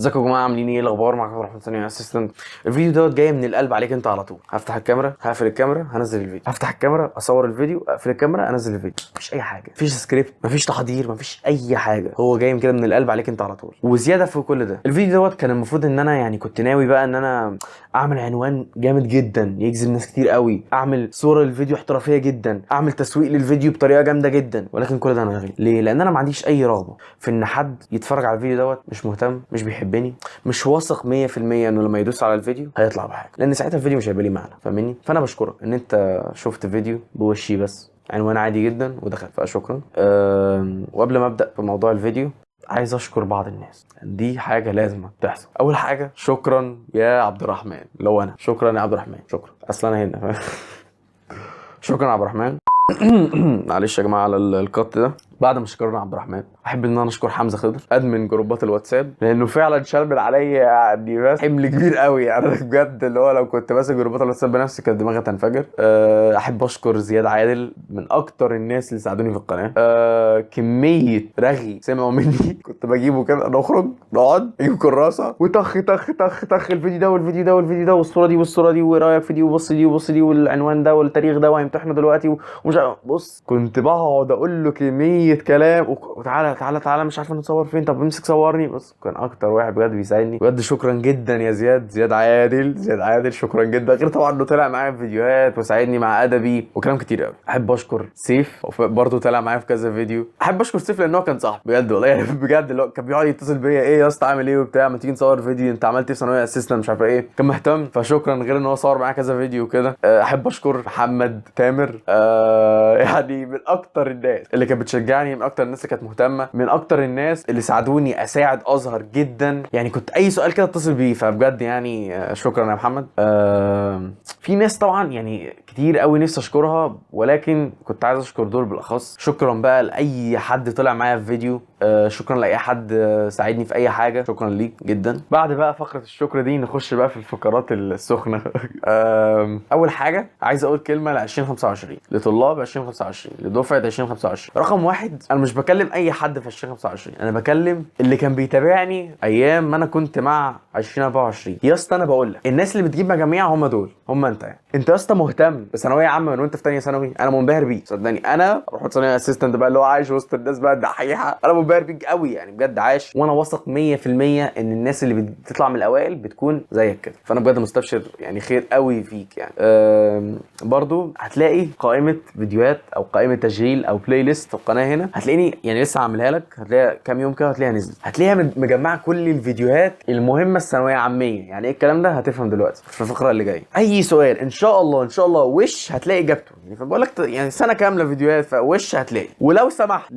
ازيكم يا جماعه، عاملين ايه؟ الاخبار؟ معاكم عبد الرحمن ثاني اسيستنت. الفيديو دوت جاي من القلب عليك انت على طول. هفتح الكاميرا، هقفل الكاميرا، هنزل الفيديو، هفتح الكاميرا، اصور الفيديو، اقفل الكاميرا، انزل الفيديو. مفيش اي حاجه، مفيش سكريبت، مفيش تحضير، مفيش اي حاجه. هو جاي كده من القلب عليك انت على طول. وزياده في كل ده، الفيديو دوت كان المفروض ان انا يعني كنت ناوي بقى ان انا اعمل عنوان جامد جدا يجذب ناس كتير قوي، اعمل صوره للفيديو احترافيه جدا، اعمل تسويق للفيديو بطريقه جامده جدا. ولكن كل ده انا لغيه. ليه؟ لان انا ما عنديش اي رغبه في ان حد يتفرج على الفيديو دوت مش مهتم، مش بيحبني، مش واثق 100% انه لما يدوس على الفيديو هيطلع بحاجه، لان ساعتها الفيديو مش هيبقى ليه معنى. فاهمني؟ فانا بشكرك ان انت شفت فيديو بوشي بس عنوان عادي جدا ودخل، فشكرا. وقبل ما ابدا في موضوع الفيديو، عايز اشكر بعض الناس. دي حاجه لازم تحصل. اول حاجه، شكرا يا عبد الرحمن. لو انا شكرا يا عبد الرحمن، شكرا. اصلا انا هنا شكرا يا عبد الرحمن. معلش يا جماعه على القط ده. بعد ما شكرنا عبد الرحمن، احب ان انا اشكر حمزه خضر، ادمن جروبات الواتساب، لانه فعلا شال من عليا يعني بس حمل كبير قوي يعني. انا بجد اللي هو لو كنت ماسك جروبات الواتساب بنفسي كانت دماغي هتنفجر. احب اشكر زياد عادل، من اكتر الناس اللي ساعدوني في القناه. كميه رغي سمعوا مني كنت بجيبه كده، نخرج نقعد اجيب كراسه وطخ طخ طخ طخ الفيديو ده والفيديو ده والفيديو ده والصوره دي والصوره دي، وايه رايك في دي، وبص دي وبص دي، والعنوان ده والتاريخ ده، وهيمتحنوا دلوقتي ومش بص. كنت بقعد اقول له كميه كلام وتعالى تعالى تعالى مش عارف نتصور فين، طب امسك صورني. بس كان اكتر واحد بجد بيساعدني. بجد شكرا جدا يا زياد عادل، زياد عادل، شكرا جدا. غير طبعا انه طلع معايا في فيديوهات وساعدني مع ادبي وكلام كتير قوي. احب اشكر سيف، برضه طلع معايا في كذا فيديو. احب اشكر سيف لان هو كان صاحبي بجد والله يعني بجد اللي هو كان بيقعد يتصل بيا، ايه يا اسطى عامل ايه وبتاع، ما تيجي نصور فيديو، انت عملت ايه في ثانويه اسيستنت مش عارف ايه. كان مهتم، فشكرا. غير ان هو صور معايا كذا فيديو وكده. احب اشكر محمد تامر، يعني من اكتر الناس اللي كانت بتشجعني، من اكتر الناس اللي كانت مهتمه، من اكتر الناس اللي ساعدوني اساعد ازهر جدا. يعني كنت اي سؤال كده اتصل بيه، فبجد يعني شكرا يا محمد. في ناس طبعا يعني كتير قوي نفسي اشكرها، ولكن كنت عايز اشكر دول بالاخص. شكرا بقى لاي حد طلع معايا في فيديو، شكرا لاي حد ساعدني في اي حاجه، شكرا ليك جدا. بعد بقى فقره الشكر دي نخش بقى في الفقرات السخنه. اول حاجه عايز اقول كلمه ل 2025، لطلاب 2025، لدفعه 2025. رقم واحد، انا مش بكلم اي حد في 2025، انا بكلم اللي كان بيتابعني ايام ما انا كنت مع 2024. يا اسطى انا بقول لك، الناس اللي بتجيب مجاميع هم دول، هم انت يعني. انت يا اسطى مهتم بثانويه عامه من وانت في ثانيه ثانوي، انا منبهر بيك صدقني. انا بروح ثانويه اسيستنت بقى اللي هو عايش وسط الناس بقى الدحيحه، انا منبهر بيك قوي يعني بجد عايش. وانا واثق 100% ان الناس اللي بتطلع من الاوائل بتكون زيك كده، فانا بجد مستبشر يعني خير قوي فيك يعني. برضو هتلاقي قائمه فيديوهات او قائمه تشغيل او بلاي ليست في القناه هنا، هتلاقيني يعني لسه عاملها لك، هتلاقيها كام يوم كده هتلاقيها نزلت، هتلاقيها مجمعه كل الفيديوهات المهمه الثانويه عاميه. يعني ايه الكلام ده؟ هتفهم دلوقتي في الفقره اللي جايه. اي سؤال ان شاء الله ان شاء الله وش هتلاقي اجابته يعني. فبقول لك يعني سنه كامله فيديوهات، فوش هتلاقي. ولو سمحت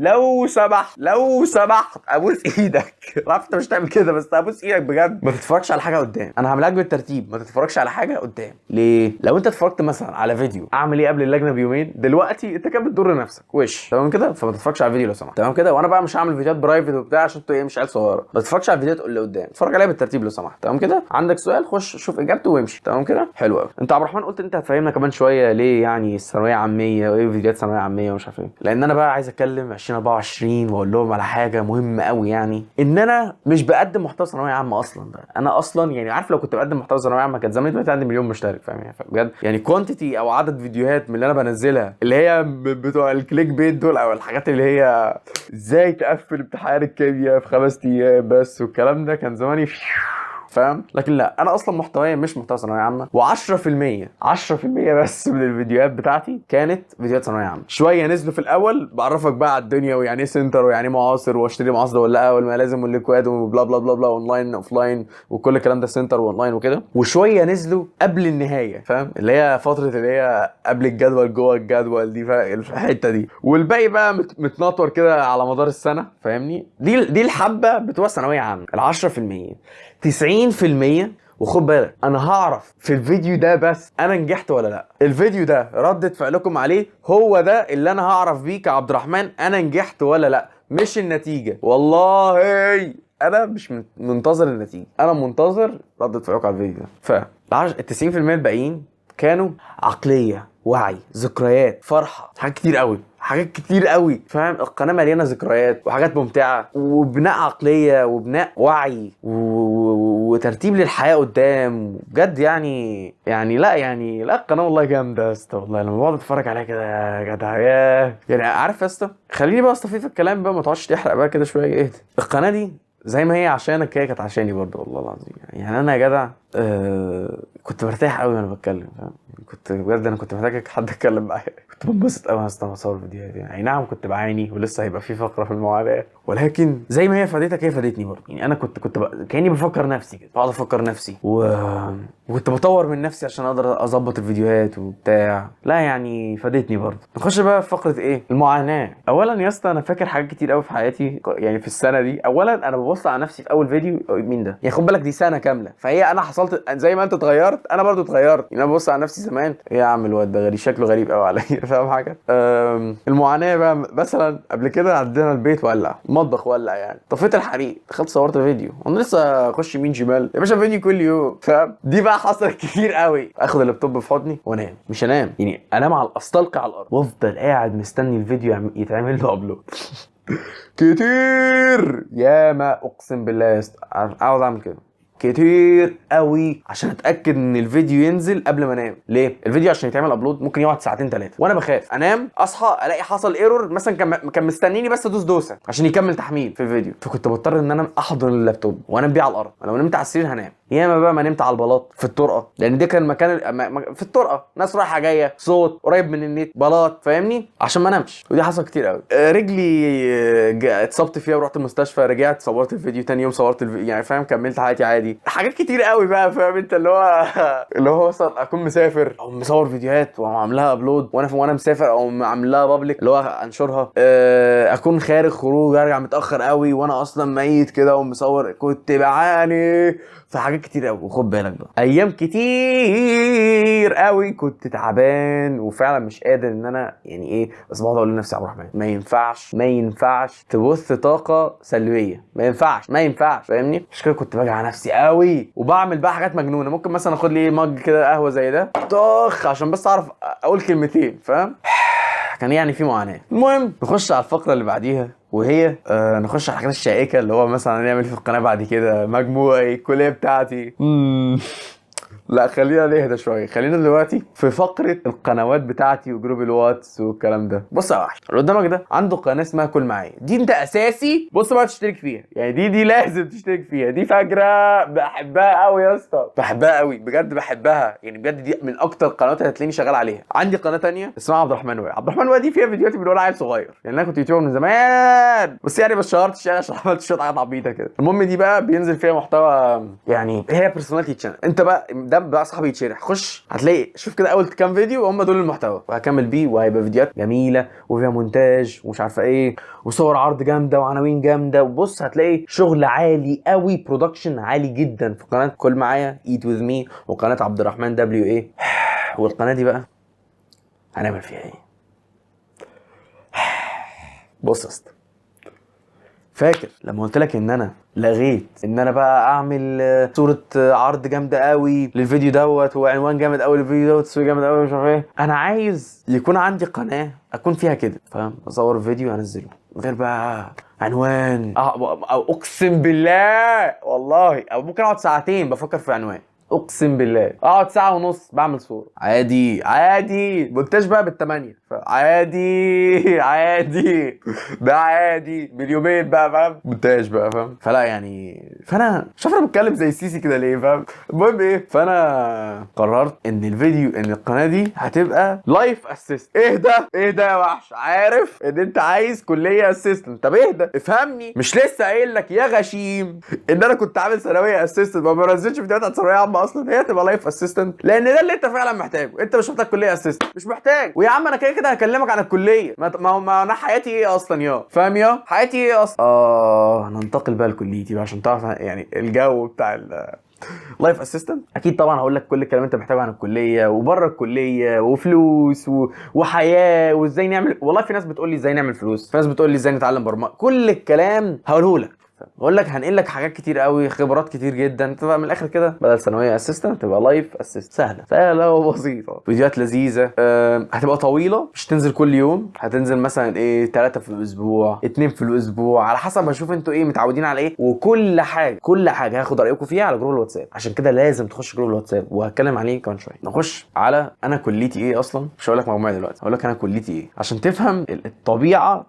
لو سمحت ابوس ايدك عرفت انت مش تعمل كده، بس ابوس ايدك بجد، ما تتفرجش على حاجه قدام. انا هعملها لك بالترتيب، ما تتفرجش على حاجه قدام. ليه؟ لو انت اتفرجت مثلا على فيديو اعمل ايه قبل اللجنه بيومين، دلوقتي انت كده بتضر نفسك وش، تمام كده؟ فما تتفرجش على الفيديو لو سمحت، تمام كده؟ وانا بقى مش هعمل فيديوهات برايفت وبتاع عشان انتوا ايه مش عيال صغيره. ما تتفرجش على الفيديوهات اللي قدام، اتفرج عليها بالترتيب لو سمحت، تمام كده؟ عندك سؤال خش شوف اجابته وامشي، تمام كده؟ حلو قوي. انت عبد الرحمن قلت انت هتفهمنا كمان شويه ليه يعني الثانويه عاميه وايه فيديوهات ثانويه عاميه ومش عارف ايه. لان انا بقى عايز اتكلم 2024 واقول لهم على حاجه مهمه قوي، يعني ان انا مش بقدم محتوى ثانويه عامه اصلا. بقى انا اصلا يعني عارف لو كنت بقدم محتوى ثانويه عامه كانت زمان دلوقتي عندي مليون مشترك، فاهم يعني؟ بجد يعني كوانتيتي او عدد فيديوهات من اللي انا بنزلها اللي هي بتوع الكليك بيت دول، او الحاجات اللي هي ازاي تقفل امتحان الكيمياء في 5 ايام بس والكلام ده، كان زماني فاهم. لكن لا، انا اصلا محتوايا مش محتوى ثانويه عامه، و10% بس من الفيديوهات بتاعتي كانت فيديوهات ثانويه عامه. شويه نزلوا في الاول بعرفك بقى على الدنيا ويعني ايه سنتر ويعني ايه معاصر واشتري معاصر ولا لا والملازم والاكواد وبلا بلا بلا بلا، اونلاين اوفلاين وكل الكلام ده، سنتر واونلاين وكده. وشويه نزلوا قبل النهايه، فاهم؟ اللي هي فتره اللي هي قبل الجدول جوه الجدول دي، الحته دي. والباقي بقى متنطور كده على مدار السنه، فاهمني؟ دي الحبه بتوع ثانويه عامه. ال10%، 90%. وخد بالك انا هعرف في الفيديو ده بس انا نجحت ولا لا. الفيديو ده ردة فعلكم عليه هو ده اللي انا هعرف بيه كعبد الرحمن انا نجحت ولا لا، مش النتيجة. والله انا مش منتظر النتيجة، انا منتظر ردة فعلكم على الفيديو ده. ال 90% الباقيين كانوا عقلية، وعي، ذكريات، فرحة، حاجات كتير قوي، حاجات كتير قوي، فاهم؟ القناه مليانه ذكريات وحاجات ممتعه وبناء عقليه وبناء وعي وترتيب للحياه قدام بجد. يعني لا القناه والله جامده يا اسطى، والله لما بقعد اتفرج عليها كده يا جدع ياه. يعني عارف يا اسطى، خليني بقى اصطفي في الكلام بقى، ما تقعدش تحرق بقى كده شويه. ايه القناه دي زي ما هي عشانك هي كانت عشاني برضه والله العظيم. يعني انا يا جدع كنت مرتاح قوي وانا بتكلم، فاهم؟ كنت بجد انا كنت محتاج حد اتكلم معايا. كنت بنبسط قوي اصلا بصور فيديوهات. يعني اي نعم كنت بعاني ولسه هيبقى في فقره في المعاناه، ولكن زي ما هي فادتك هي فادتني برضه. يعني انا كنت كاني بفكر نفسي كده، بقعد افكر نفسي وكنت بطور من نفسي عشان اقدر اظبط الفيديوهات وبتاع. لا يعني فادتني برضه. نخش بقى في فقره ايه المعاناه. اولا يا اسطى انا فاكر حاجات كتير قوي في حياتي يعني في السنه دي. اولا انا ببص على نفسي في اول فيديو، مين ده؟ يعني خد بالك دي سنه كامله، فهي انا حصلت زي ما انت اتغيرت انا برضو اتغيرت. يعني انا ببص على نفسي زمان، ايه يا عم الواد ده غريب، شكله غريب قوي عليا. فاهم حاجه؟ المعاناه بقى مثلا قبل كده عندنا البيت ولع، المطبخ ولع، يعني طفيت الحريق، دخلت صورت فيديو وانا لسه اخش يمين شمال يا باشا فيديو كل يوم، فاهم؟ دي بقى حصلت كتير قوي. اخد اللابتوب في حضني وانام، مش انام يعني انام على استلقي على الارض وافضل قاعد مستني الفيديو يتعمل له ابلود. كتير ياما اقسم بالله يا اسطى عاوز اعمل كده كتير قوي عشان اتاكد ان الفيديو ينزل قبل ما انام. ليه؟ الفيديو عشان يتعمل ابلود ممكن يقعد ساعتين 3 وانا بخاف انام اصحى الاقي حصل ايرور مثلا، كان مستنيني بس ادوس دوسه عشان يكمل تحميل في الفيديو. فكنت بضطر ان انا احضن اللابتوب وانام بيه على الارض. لو نمت على السرير هنام. ياما بقى ما نمت على البلاط في الطرقه، لان ده كان مكان في الطرقه ناس رايحه جايه، صوت قريب من النت، بلاط، فاهمني؟ عشان ما انامش. ودي حصل كتير قوي. رجلي اتصبت فيها ورحت المستشفى، رجعت صورت الفيديو تاني يوم، صورت يعني فاهم، كملت حياتي عادي. حاجات كتير قوي بقى، فاهم انت؟ اللي هو مثلا اكون مسافر او مصور فيديوهات وعاملها ابلود وانا مسافر، او عاملها بابليك اللي هو انشرها. اكون خارج خروج ارجع متاخر قوي وانا اصلا ميت كده ومصور. كنت بعاني في حاجات كتير قوي. وخد بالك بقى ايام كتير قوي كنت تعبان وفعلا مش قادر ان انا يعني ايه، بس بقعد اقول لنفسي عبد الرحمن ما ينفعش تبث طاقه سلبيه، ما ينفعش فاهمني؟ مش كده كنت باجي على نفسي قوي وبعمل بقى حاجات مجنونه. ممكن مثلا اخد لي مج كده قهوه زي ده طخ عشان بس اعرف اقول كلمتين، فاهم؟ كان يعني في معاناه. المهم نخش على الفقره اللي بعديها، وهي نخش على الحاجات الشائكه اللي هو مثلا هنعمل في القناه بعد كده، مجموعي، الكليه بتاعتي. لا خلينا نهدى شويه. خلينا دلوقتي في فقره القنوات بتاعتي وجروب الواتس والكلام ده. بص يا وحش، اللي قدامك ده عنده قناه اسمها كل معايا. دي انت اساسي بص بقى تشترك فيها، يعني دي لازم تشترك فيها. دي فجره بحبها قوي يا اسطى، بحبها قوي بجد، بحبها يعني بجد. دي من اكتر القنوات اللي هتلاقيني شغال عليها. عندي قناه تانية اسمها عبد الرحمن وائل. عبد الرحمن وائل دي فيها فيديوهاتي من وانا عيل صغير، يعني انا كنت يوتيوبر من زمان بس يعني ما اتشهرتش يعني عشان عملت شويه حاجات عبيطه كده. المهم دي بقى بينزل فيها محتوى، يعني هي بيرسوناليتي تشانل. انت بقى ده بقى صاحبي يتشرح، خش هتلاقي شوف كده اول كام فيديو هم دول المحتوى، وهكمل بيه وهيبقى فيديوهات جميله وفيها مونتاج ومش عارفه ايه وصور عرض جامده وعناوين جامده. وبص هتلاقي شغل عالي قوي، برودكشن عالي جدا في قناه كل معايا ايت وذ مي وقناه عبد الرحمن دبليو ايه. والقناه دي بقى هنعمل فيها ايه؟ بص يا اسطى، فاكر لما قلت لك ان انا لغيت ان انا بقى اعمل صوره عرض جامده قوي للفيديو دوت وعنوان جامد قوي للفيديو دوت وصوره جامد قوي مش عارف ايه؟ انا عايز يكون عندي قناه اكون فيها كده، فاهم؟ اصور فيديو انزله من غير بقى عنوان او اقسم بالله والله، او ممكن اقعد ساعتين بفكر في عنوان. اقسم بالله اقعد ساعه ونص بعمل صوره عادي مونتاج بقى بالثمانيه عادي ده عادي باليومين بقى، فاهم؟ مونتاج بقى، فاهم؟ فلا يعني فانا مش عارف انا بتكلم زي السيسي كده ليه، فاهم؟ المهم ايه، فانا قررت ان ان القناه دي هتبقى لايف اسيست. ايه ده يا وحش؟ عارف ان انت عايز كليه اسيستنت، طب اهدى افهمني. مش لسه قايل لك يا غشيم ان انا كنت عامل ثانويه اسيستنت ما بنزلش فيديوهات عن ثانويه عامه اصلا؟ هي تبقى لايف اسيستنت لان ده اللي انت فعلا محتاجه. انت مش محتاج كليه اسيستنت، مش محتاج. ويا عم انا كده هكلمك عن الكليه. ما انا حياتي ايه اصلا يا فاهم؟ يا حياتي ايه اصلا؟ هننتقل بقى لكليتي بقى عشان تعرف يعني الجو بتاع لايف اسيستنت. اكيد طبعا هقول لك كل الكلام انت محتاجه عن الكليه وبره الكليه وفلوس وحياه وازاي نعمل. والله في ناس بتقول لي ازاي نعمل فلوس، في ناس بتقول لي ازاي نتعلم برمجه. كل الكلام هقوله لك، بقول لك هنقل لك حاجات كتير قوي، خبرات كتير جدا، تبقى من الاخر كده بدل ثانويه اسيستنت تبقى لايف اسيستنت. سهله وبسيطه، فيديوهات لذيذه. هتبقى طويله، مش تنزل كل يوم، هتنزل مثلا ايه 3 في الاسبوع، 2 في الاسبوع، على حسب ما اشوف انتوا ايه متعودين على ايه. وكل حاجه هاخد رايكم فيها على جروب الواتساب، عشان كده لازم تخش جروب الواتساب وهتكلم عليه كمان شويه. نخش على انا كليتي ايه اصلا. مش هقول لك مجموعه دلوقتي، هقول لك انا كليتي ايه عشان تفهم طبيعه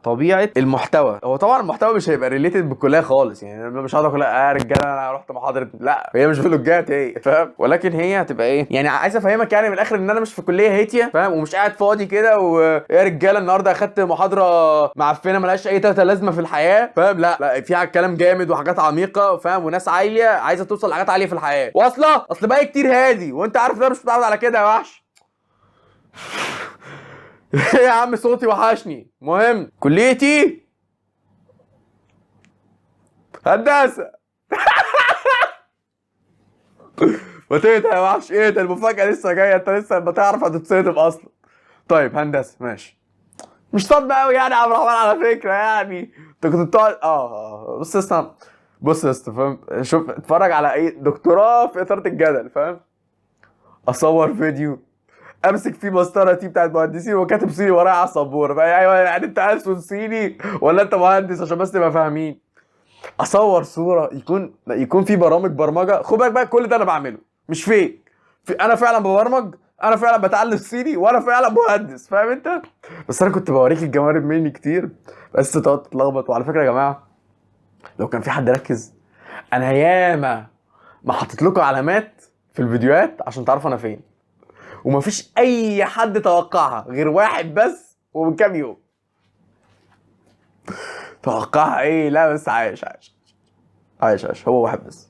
المحتوى. هو طبعا المحتوى مش هيبقى ريليتد بالكليه خالص، يعني انا مش هقعد اقول يا رجاله انا رحت محاضره، لا هي مش فلوجات هي، فاهم؟ ولكن هي هتبقى ايه يعني، عايز افهمك يعني من الاخر ان انا مش في كليه هيتيه، فاهم؟ ومش قاعد فاضي كده ويا رجاله النهارده اخدت محاضره معفنه ملهاش اي تلاته لازمه في الحياه، فاهم؟ لا فيها كلام جامد وحاجات عميقه، فاهم؟ وناس عاليه عايزه توصل لحاجات عاليه في الحياه واصله. اصل باقي كتير هادي وانت عارف ان انا مش متعود على كده يا وحش. يا عم صوتي وحشني. مهم كليتي هندسه. وتهدى يا وحش، ايه ده المفاجاه لسه جايه، انت لسه بتعرف هتتصدم اصلا. طيب هندسه ماشي، مش صدمه قوي يعني يا عبد الرحمن على فكره، يعني انت كنت بتقعد بص يا اسطى، بص يا اسطى، فاهم؟ شوف اتفرج على ايه دكتوراه في اثاره الجدل، فاهم؟ اصور فيديو امسك فيه مسطره تي بتاعت مهندسين وكاتب صيني ورايا على السبوره بقى، ايوه يعني انت ألسن صيني ولا انت مهندس عشان بس نبقى فاهمين. اصور صوره يكون في برامج برمجه، خد بالك بقى كل ده انا بعمله مش فيك، انا فعلا ببرمج، انا فعلا بتعلم صيني، وانا فعلا مهندس، فاهم انت؟ بس انا كنت بوريك الجوانب مني كتير بس تقعد تتلخبط. وعلى فكره يا جماعه لو كان في حد ركز، انا ياما ما حطيت لكم علامات في الفيديوهات عشان تعرفوا انا فين، ومفيش اي حد توقعها غير واحد بس ومن كام يوم. توقعها ايه؟ لا بس عايش هو واحد بس،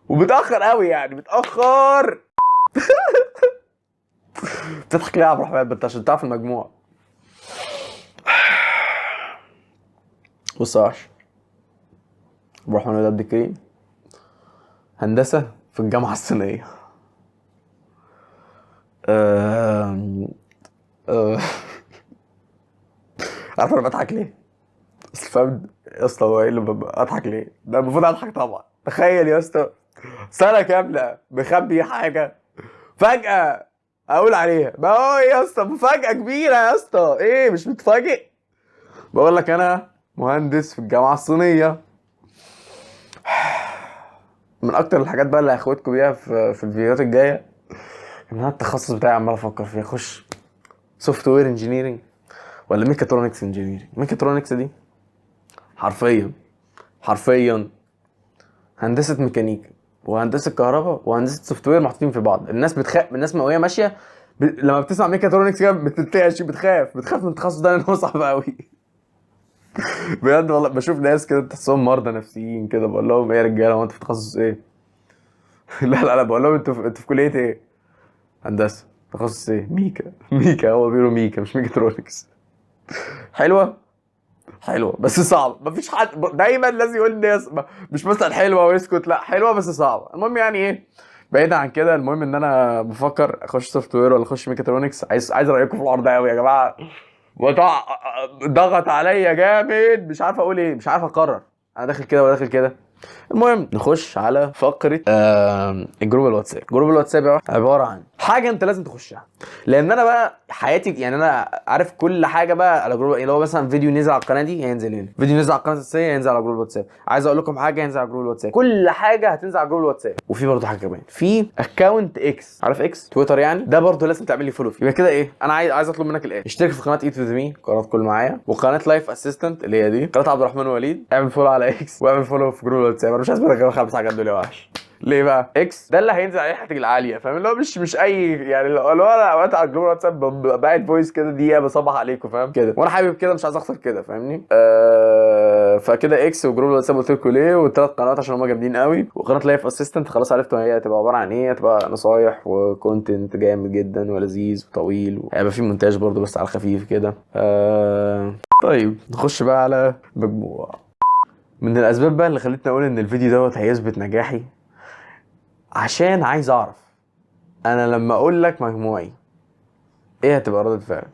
ومتاخر قوي يعني متاخر. بتضحك ليه يا عبد الرحمن؟ انت عشان تعرف المجموع. بص يا عش، عبد الرحمن ولاد عبد الكريم، هندسه في الجامعه الصينيه. عارف انا بضحك ليه؟ اصل فاهم يا اسطى، هو ايه اللي اضحك ليه؟ ده المفروض اضحك طبعا. تخيل يا اسطى سنه كامله مخبي حاجه، فجاه اقول عليها ما هو يا اسطى مفاجاه كبيره يا اسطى. ايه مش متفاجئ؟ بقول لك انا مهندس في الجامعه الصينيه. من اكتر الحاجات بقى اللي هاخدكم بيها في الفيديوهات الجايه ان انا التخصص بتاعي عمال افكر فيه، اخش سوفت وير انجينيرنج ولا ميكاترونكس انجينيرنج. ميكاترونكس دي حرفيا هندسه ميكانيكا وهندسه كهرباء وهندسه سوفت وير محطوطين في بعض. الناس بتخاف، الناس وهي ماشيه لما بتسمع ميكاترونكس كده بتتقش، بتخاف من التخصص ده لان هو صعب قوي. بجد والله بشوف ناس كده تحسهم مرضى نفسيين كده، بقول لهم ايه يا رجاله هو انتوا في تخصص ايه؟ لا بقول لهم انتوا في كليه ايه؟ هندسه. تخصص ايه؟ ميكا. هو بيقولوا ميكا مش ميكاترونكس. حلوه بس صعبه. مفيش حد دايما لازم يقول الناس مش مثلا حلوه ويسكت، لا حلوه بس صعبه. المهم يعني ايه، بعيد عن كده، المهم ان انا بفكر اخش سوفت وير ولا اخش ميكاترونكس. عايز رايكم في الحوار ده قوي يا جماعه. ضغط عليا جامد، مش عارف اقول ايه، مش عارف اقرر انا داخل كده ولا داخل كده. المهم نخش على فقره الجروب الواتساب. جروب الواتساب عباره عن حاجه انت لازم تخشها، لان انا بقى حياتي يعني انا عارف كل حاجه بقى على جروب. اللي هو مثلا فيديو نزل على القناه دي هينزل هنا، فيديو نزل على القناه الاساسيه هينزل على جروب الواتساب، عايز اقول لكم حاجه هينزل على جروب الواتساب، كل حاجه هتنزل على جروب الواتساب. وفي برضه حاجه كمان، في اكونت اكس، عارف اكس تويتر يعني، ده برضه لازم تعمل لي فولو فيه. يبقى كده ايه، انا عايز اطلب منك الايه، اشترك في قناه ايت وذ مي، قناه كل معايا، وقناه لايف اسيستنت اللي هي دي، قناه عبد الرحمن وليد. اعمل فولو على اكس واعمل فولو في جروب الواتساب. انا مش عايز منك غير 5 حاجات دول يا وحش. ليه بقى؟ اكس ده اللي هينزل عليه الحاجات العاليه، فاهم؟ اللي هو مش اي يعني، لو انا اوقات على جروب واتساب باعت فويس كده دقيقه بصبح عليكم، فاهم كده؟ وانا حابب كده مش عايز اخسر كده، فاهمني؟ فكده اكس وجروب الواتساب قلت لكم ليه، والثلاث قنوات عشان هم جامدين قوي. وقناه لايف اسيستنت خلاص عرفتوا هي هتبقى عباره عن ايه، هتبقى نصايح وكونتنت جامد جدا ولذيذ وطويل، هيبقى فيه مونتاج برضو بس على خفيف كده. طيب نخش بقى على مجموعه من الاسباب بقى اللي خلتني اقول ان الفيديو دوت هيثبت نجاحي، عشان عايز اعرف انا لما اقول لك مجموعي ايه هتبقى ردة فعلك،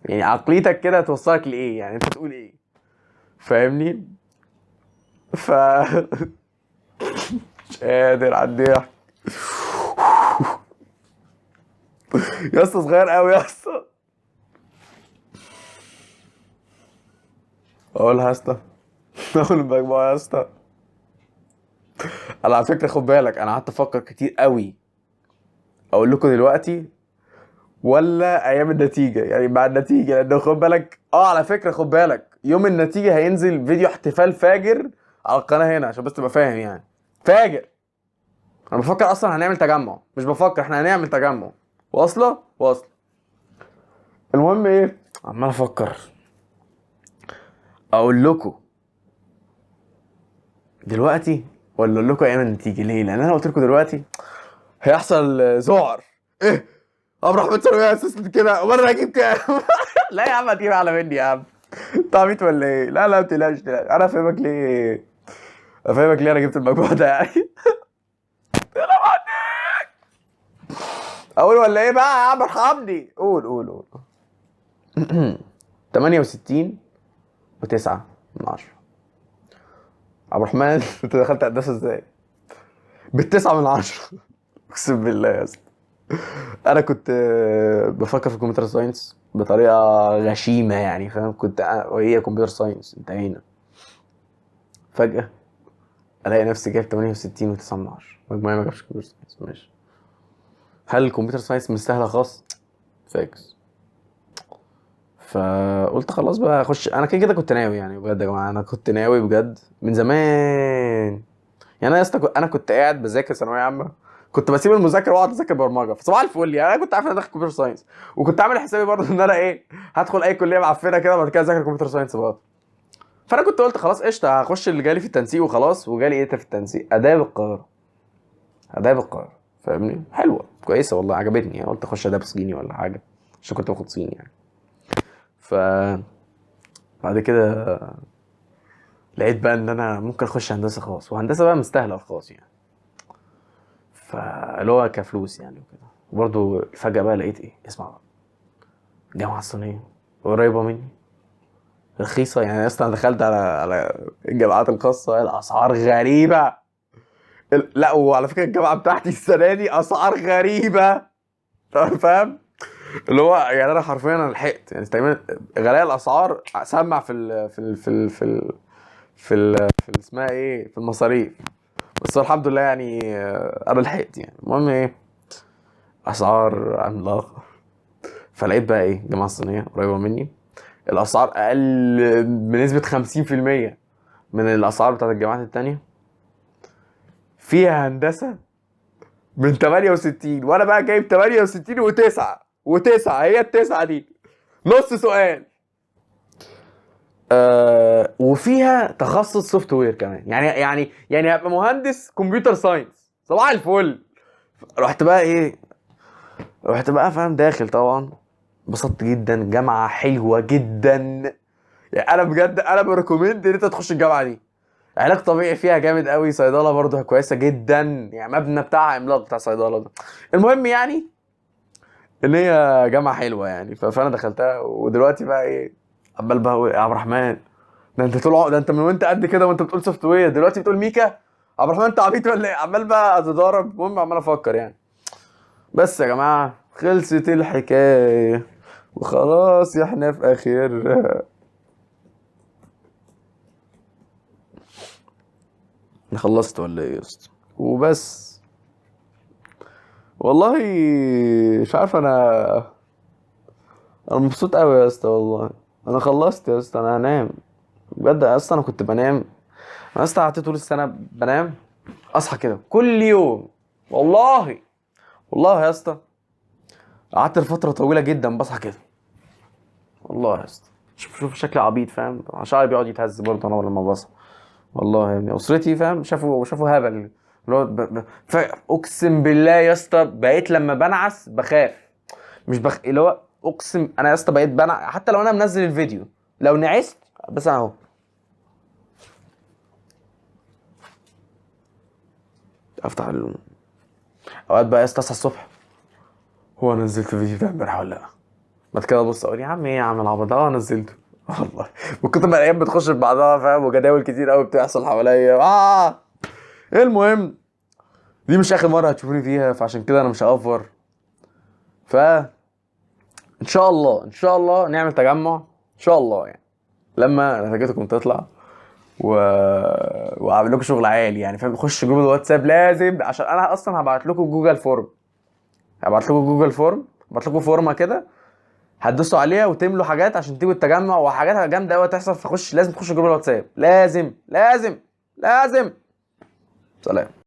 يعني عقليتك كده هتوصلك لايه، يعني انت تقول ايه، فاهمني؟ ف مش قادر على الضحك يا اسطى، صغير قوي يا اسطى. اقولها يا اسطى، اقول المجموعه يا اسطى. انا على فكره خد بالك، انا قعدت افكر كتير قوي اقول لكم دلوقتي ولا ايام النتيجه، يعني بعد النتيجه، لان خد بالك على فكره خد بالك، يوم النتيجه هينزل فيديو احتفال فاجر على القناه هنا، عشان بس تبقى فاهم يعني. فاجر. انا بفكر اصلا هنعمل تجمع، مش بفكر، احنا هنعمل تجمع. واصله واصله. المهم ايه، عمال افكر اقول لكم دلوقتي ولا اقول لكم ايام النتيجه. ليه؟ لان انا قلت لكم دلوقتي هيحصل ذعر. ايه عبد الرحمن ثانويه اساسا كده وانا هجيب كام؟ لا يا عم، هتجيب اعلى مني يا عم. انت عبيط ولا ايه؟ لا لا، ما تقلقش تقلقش. انا افهمك ليه، افهمك ليه انا جبت المجموع ده يعني. اقول ولا ايه بقى يا عم؟ ارحمني. قول قول قول. 68 و9 من 10. عبد الرحمن انت دخلت هندسه ازاي؟ بالتسعة من 10. اقسم بالله يا اسطى. انا كنت بفكر في الكمبيوتر ساينس بطريقه غشيمه يعني، فاهم؟ كنت وهي كمبيوتر ساينس انتهينا. فجاه الاقي نفسي جايب 68 و9 من 10. مجموعي ما جابش كمبيوتر ساينس. ماشي. هل الكمبيوتر ساينس مش سهله خالص؟ فاكس. فقلت خلاص بقى اخش. انا كده كده كنت ناوي يعني بجد يا جماعه، انا كنت ناوي بجد من زمان. يعني انا يا اسطى انا كنت قاعد بذاكر ثانويه عامه، كنت بسيب المذاكره واقعد اذاكر برمجه. فصباح الفل يعني، انا كنت عارف ان انا داخل كمبيوتر ساينس، وكنت عامل حسابي برضه ان انا ايه، هدخل اي كليه معفنه كده بعد كده اذاكر كمبيوتر ساينس برضه. فانا كنت قلت خلاص قشطه، هخش اللي جالي في التنسيق وخلاص. وجالي ايه في التنسيق؟ اداب القاهره. اداب القاهره، فاهمني؟ حلوه كويسه والله، عجبتني يعني. قلت اخش اداب صيني ولا حاجه، عشان كنت باخد صيني يعني. ف بعد كده لقيت بقى ان انا ممكن اخش هندسه خاص، وهندسه بقى مستاهله الخاص يعني، فاللي هو كفلوس يعني وكده. وبرضه فجاه بقى لقيت ايه، اسمع بقى، الجامعه الصينيه قريبه مني، رخيصه يعني. اصلا انا دخلت على الجامعات الخاصه، الاسعار غريبه. لا وعلى فكره الجامعه بتاعتي السنه دي اسعار غريبه. فاهم؟ اللي هو يعني انا حرفيا انا لحقت يعني تقريبا غلاء الاسعار سمع في اسمها ايه، في المصاريف. بس هو الحمد لله يعني انا لحقت يعني. المهم ايه، اسعار عملاقه. فلقيت بقى ايه، الجامعه الصينيه قريبه مني، الاسعار اقل بنسبه 50% من الاسعار بتاعت الجامعات التانية، فيها هندسه من 68، وانا بقى جايب 68 و9 و9. هي التسعه دي نص سؤال. وفيها تخصص سوفت وير كمان، يعني هبقى مهندس كمبيوتر ساينس. صباح الفل. رحت بقى ايه، رحت بقى فاهم داخل طبعا. انبسطت جدا، جامعه حلوه جدا يعني. انا بجد انا بريكومند ان انت تخش الجامعه دي. علاج طبيعي فيها جامد قوي، صيدله برضه كويسه جدا يعني، مبنى بتاعها عملاق بتاع صيدله ده. المهم يعني ان هي جامعه حلوه يعني. فانا دخلتها، ودلوقتي بقى ايه، عمال بقى اقول يا عبد الرحمن، ده انت طول ده انت من وانت قد كده وانت بتقول سوفت وير، دلوقتي بتقول ميكا. عبد الرحمن انت عبيط ولا ايه؟ عمال بقى اتضارب. المهم عمال افكر يعني. بس يا جماعه خلصت الحكايه وخلاص، احنا في اخرها. انا خلصت ولا ايه يا اسطى؟ وبس. والله مش عارف، انا مبسوط قوي يا اسطى والله. انا خلصت يا اسطى، انا هنام بجد يا اسطى. انا كنت بنام، انا يا اسطى قعدت طول السنه بنام، اصحى كده كل يوم. والله والله يا اسطى قعدت لفتره طويله جدا بصحى كده. والله يا اسطى شوف شكلي عبيط، فاهم؟ شعري بيقعد يتهز برضه انا لما بصحى. والله يا ابني اسرتي فاهم، شافوا هبل. اللي هو اقسم بالله يا اسطى بقيت لما بنعس بخاف. مش اللي هو اقسم انا يا اسطى بقيت حتى لو انا منزل الفيديو، لو نعست بس انا اهو افتح اوقات بقى يا اسطى اصحى الصبح، هو نزلت فيديو ده امبارح ولا لا؟ بعد كده ابص اقول يا عم ايه يا عم العبط ده، نزلته. والله من كتر ما الايام بتخش في بعضها فاهم، وجداول كتير قوي بتحصل حواليا المهم دي مش اخر مره هتشوفوني فيها، فعشان كده انا مش هأفور. ف ان شاء الله ان شاء الله نعمل تجمع ان شاء الله يعني، لما نتيجتكم تطلع و... وهعمل لكم شغل عالي يعني فاهم. خش جروب الواتساب لازم، عشان انا اصلا هبعت لكم جوجل فورم، هبعت لكم فورمه كده هتدوسوا عليها وتملوا حاجات عشان تيجوا التجمع، وحاجات جامده قوي هتحصل. فخش، لازم تخش جروب الواتساب، لازم لازم لازم. سلام.